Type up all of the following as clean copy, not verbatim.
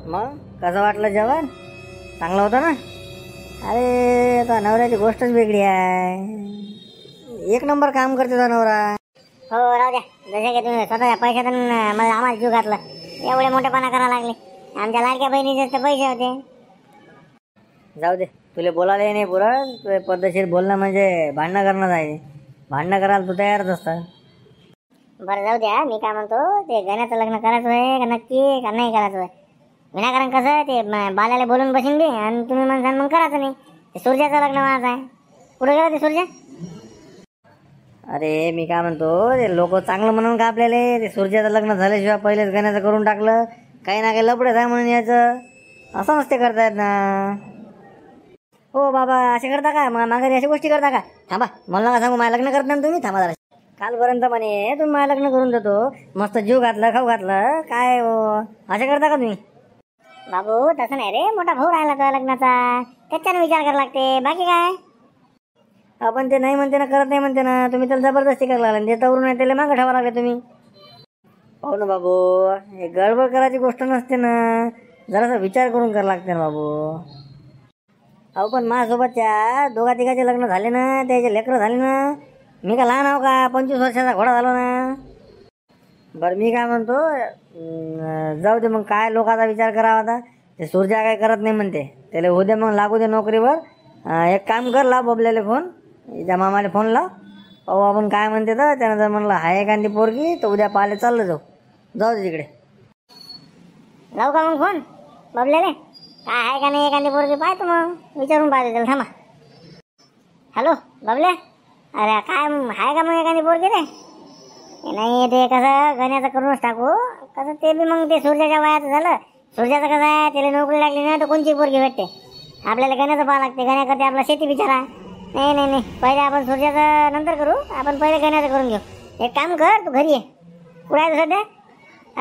मग कसं वाटलं जेवण? चांगलं होतं ना? अरे आता नवऱ्याची गोष्टच वेगळी आहे. एक नंबर काम करते तो नवरा. हो राहू द्या. जसे की तुम्ही स्वतःच्या पैशातून मला आम्हाला जीव घातला, एवढे मोठेपणा करायला लागले. आमच्या लाडक्या बहिणीचे तर पैसे होते. जाऊ दे, तुला बोलायला नाही पुरत. तुझे पद्धतशीर बोलणं म्हणजे भांडणं करणं आहे. भांडणं करायला तू तयारच असता. बरं जाऊ द्या. मी काय म्हणतो, ते गण्याचं लग्न करायचं आहे का नक्की का नाही करायचं आहे? विनाकारण कसं ते बाल्याला बोलून बसीन बी आणि तुम्ही म्हणसान मग करायचं नाही. ते सूर्याचं लग्न व्हायचं आहे. कुठे गेला ते सूर्या? अरे मी काय म्हणतो, ते लोक चांगलं म्हणून का आपल्याला ते सूर्याचं लग्न झाल्याशिवाय पहिलेच गण्याचं करून टाकलं. काही ना काही लपडे आहे म्हणून याचं असं नसते करतायत ना. हो बाबा, असे करता का? माघारी अशा गोष्टी करता का? थांबा, मला नका सांगू. माझं लग्न करत नाही तुम्ही. थांबा जरा. कालपर्यंत म्हणे तुम्ही माझं लग्न करून देतो, मस्त जीव घातलं, खाऊ घातलं. काय हो असे करता का तुम्ही? बाबू तसं नाही रे, मोठा भाऊ राहिला तुझ्या लग्नाचा, त्याच्यानं विचार करायला लागते. बाकी काय? आपण ते नाही म्हणते ना, करत नाही म्हणते ना. तुम्ही त्याला जबरदस्ती करायला लागला. ते तवरून नाही त्याला मागं ठेवा लागले तुम्ही. हो ना बाबू, हे गडबड करायची गोष्ट नसते ना. जरासा विचार करून करायला लागते ना बाबू. अहो पण माझ्यासोबतच्या दोघा तिघाचे लग्न झाले ना, त्याचे लेकरं झाले ना. मी का लहान आहो का? 25 वर्षाचा घोडा झालो ना. बरं मी काय म्हणतो, जाऊ दे मग. काय लोकांचा विचार करावा आता. ते सूर्या काय करत नाही म्हणते, त्याला उद्या मग लागू दे नोकरीवर. एक काम कर, लाव बबल्याला फोन, त्या मामाला फोन लाव. पाहू आपण काय म्हणते. तर त्यानं जर म्हणलं हाय एखादी पोरगी तर उद्या पाहायला चाललं जाऊ दे तिकडे. लावू का मग फोन बबल्याले? काय आहे का नाही एखादी पोरगी पाहतो, मग विचारून पाहतो त्याला. थांबा. हॅलो बबल्या, अरे काय आहे का मग एखादी पोरगी रे? नाही ते कसं गण्याचं करूनच टाकू. कसं ते बी मग ते सूर्याच्या वयाचं झालं. सूर्याचं कसं आहे, त्याला नोकरी लागली ना तर कोणची पोरगी भेटते. आपल्याला गण्याचं पाहावं लागते. गण्या करते आपला शेती बिचारा. नाही नाही नाही, पहिले आपण सूर्याचं नंतर करू. आपण पहिले गण्याचं करून घेऊ. एक काम कर, तू घरी ये. कुठं आहे तू सध्या?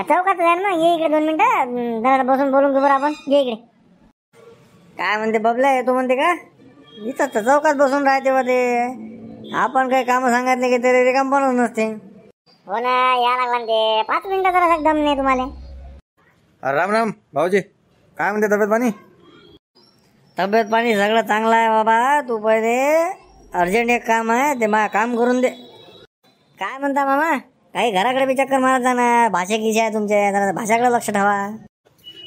चौकात जाईल ना. ये इकडे 2 मिनटं, जरा बसून बोलून घेऊ बरं आपण. ये इकडे. काय म्हणते बबल्या, येतो म्हणते का? इथं तर चौकात बसून राहते बा ते. आपण काही कामं सांगितले की तरी रिकाम बनवून नसते. हो ना, या लागला ना ते. 5 मिनिटं जरा दम नाही तुम्हाला. राम राम भाऊजी, काय म्हणते तब्येत पाणी? तब्येत पाणी सगळं चांगलं आहे बाबा. तू पहिले अर्जंट एक काम आहे, ते काम करून दे. काय म्हणता मामा? काही घराकडे बी चक्कर मारत जा ना. भाषा किशी आहे तुमच्या, जरा भाषाकडे लक्ष ठेवा.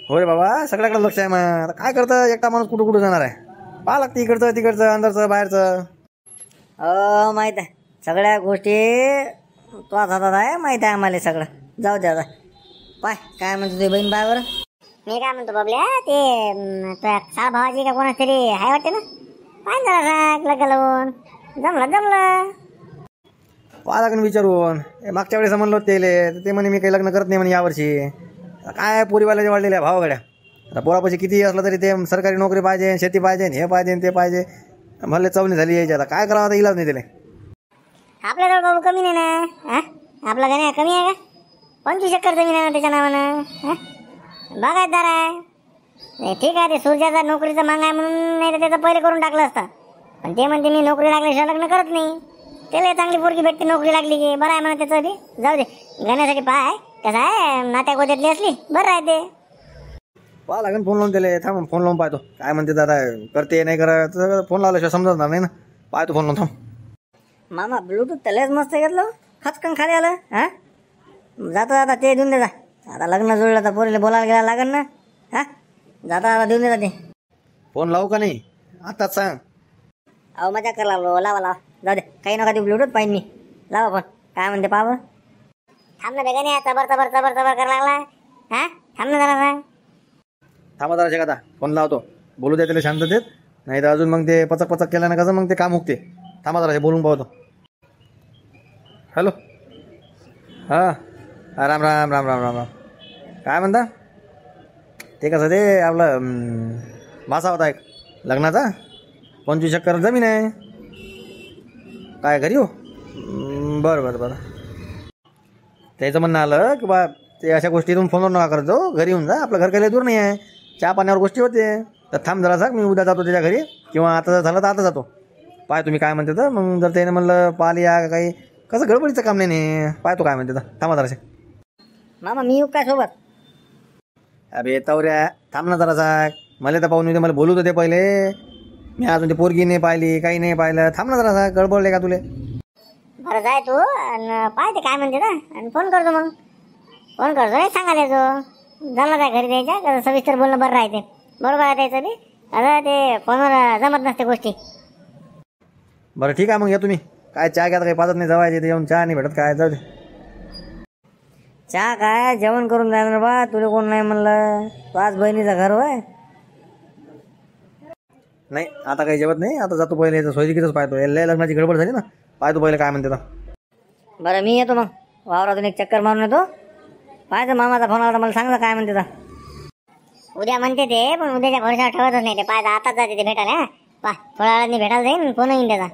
होय बाबा, सगळ्याकडे लक्ष आहे. मग आता काय करतं, एकटा माणूस कुठं कुठं जाणार आहे? पाहा लागते इकडचं तिकडचं, अंदरचं बाहेरचं. माहीत आहे सगळ्या गोष्टी. तो हातात आहे, माहीत आहे आम्हाला सगळं. जाऊ द्या पाय. काय म्हणतो तुझी बहीण बायवर? मी काय म्हणतो बबल्या, ते साळ भावाची का कोणाच तरी आहे वाटते ना. पाय जरा लग्न लावून जमलं. पाहा लागून विचारून. मागच्या वेळेस म्हणलो ते म्हणे मी काही लग्न करत नाही म्हणे यावर्षी. काय पोरीवाल्याचे वाढलेल्या भावागड्या. आता पोरापाशी किती असलं तरी ते सरकारी नोकरी पाहिजे, शेती पाहिजे, हे पाहिजे ते पाहिजे. भले चवणी झाली यायची. आता काय करावं, आता इलाज नाही त्याला. आपल्याजवळ बाबू कमी नाही ना. आपला गण्या कमी आहे का? 25 एकर जमीन आहे ना त्याच्या नावानं. बागायतदार आहे. ठीक आहे, ते सूर्याचा नोकरीचा मांग आहे म्हणून, नाही तर त्याचं पहिले करून टाकलं असतं. पण ते म्हणते मी नोकरी लागल्याशिवाय लग्न करत नाही. त्याला चांगली पोरगी भेटते नोकरी लागली की. बरं आहे म्हणा त्याचं बी. जाऊ दे, गण्यासाठी पाय कसं आहे, नात्या गोत्यातली असली बरं आहे ते. पाहा लागेल फोन लावून त्याला. थांब फोन लावून पाहतो काय म्हणते. दादा करते नाही करत, फोन लावल्याशिवाय समजणार नाही ना. पाहतो फोन लावून. थांब मामा, ब्लूटूथ त्यालाच मस्त घेतलं, खचकन खाली आलं. जाता ते देऊन दे जा. आता लग्न जुळलं तर पोरीला बोलायला गेला लागेल ना. जाता देऊन दे ते. फोन लावू का नाही आताच सांग. अहो मजा कर लागलो. लावा. जाऊ दे, काही नका ते ब्लूटूथ पाहिजे मी. लावा फोन. काय म्हणते पाहा. थांब ना गण्या, चबर करायला लागला. थांब ना जरा. थांबा जरा शेक. आता फोन लावतो. बोलू द्या त्याला शांततेत, नाही तर अजून मग ते पचक केलं ना कसं मग ते काम हुकते. थांबा जरा बोलून पाहतो. हॅलो. राम राम राम राम राम राम. काय म्हणता? ते कसं ते आपलं भासा होता एक लग्नाचा. 25 एकर जमीन आहे. काय घरी हो? बरं. त्याचं म्हणणं आलं की बा ते अशा गोष्टीतून फोनवर नका करत जाऊ. घरी येऊन जा. आपलं घर काही दूर नाही आहे. चहा पाण्यावर गोष्टी होते. तर थांब जरा सांग, मी उद्या जातो त्याच्या घरी, किंवा आता जर झालं तर आता जातो. पाय तुम्ही काय म्हणते तर मग. जर त्याने म्हणलं पाहिली या काही कसं गडबडीचं काम नाही. पाय तो काय म्हणते तर. थांबा जराशे. मामा मी येऊ काय सोबत? अबे तवऱ्या थांब ना जरासा. मला तर पाहून मला बोलू तर दे पहिले. मी अजून ते पोरगी नाही पाहिली, काही नाही पाहिलं. थांब ना जरासा, गडबडले का तुले? बरं जाय तू आणि पाहते काय म्हणते ना, आणि फोन करतो मग. फोन करतो नाही सांगायला येतो. झालं काय घरी द्यायच्या का सविस्तर बोलणं बरं राहते. बरोबर आहे त्याचं बी. अरे ते फोनवर जमत नसते गोष्टी. बरं ठीक आहे मग या तुम्ही. काय चहा घ्या, काही पाजत नाही जवायचे ते येऊन चहा नाही भेटत काय, जाऊ दे. चहा काय जेवण करून जाणार बा, तुला कोण नाही म्हणलं. तू आज बहिणीचं घर होय. नाही आता काही जेवत नाही. आता जातो पहिले याचं सोयरिकीतच पाहतो. लय लग्नाची गडबड झाली ना, पाहतो पहिले काय म्हणते तर. बरं मी येतो मग, वावरातून एक चक्कर मारून येतो. पाहायचं मामाचा फोन आला मला सांगलं काय म्हणते तर. उद्या म्हणते ते, पण उद्याच्या भरोशावर ठेवतच नाही ते. पाहिजे आताच जाते ते भेटायला. पा थोड्या वेळाने भेटायला जाईन, फोन येईन त्याचा.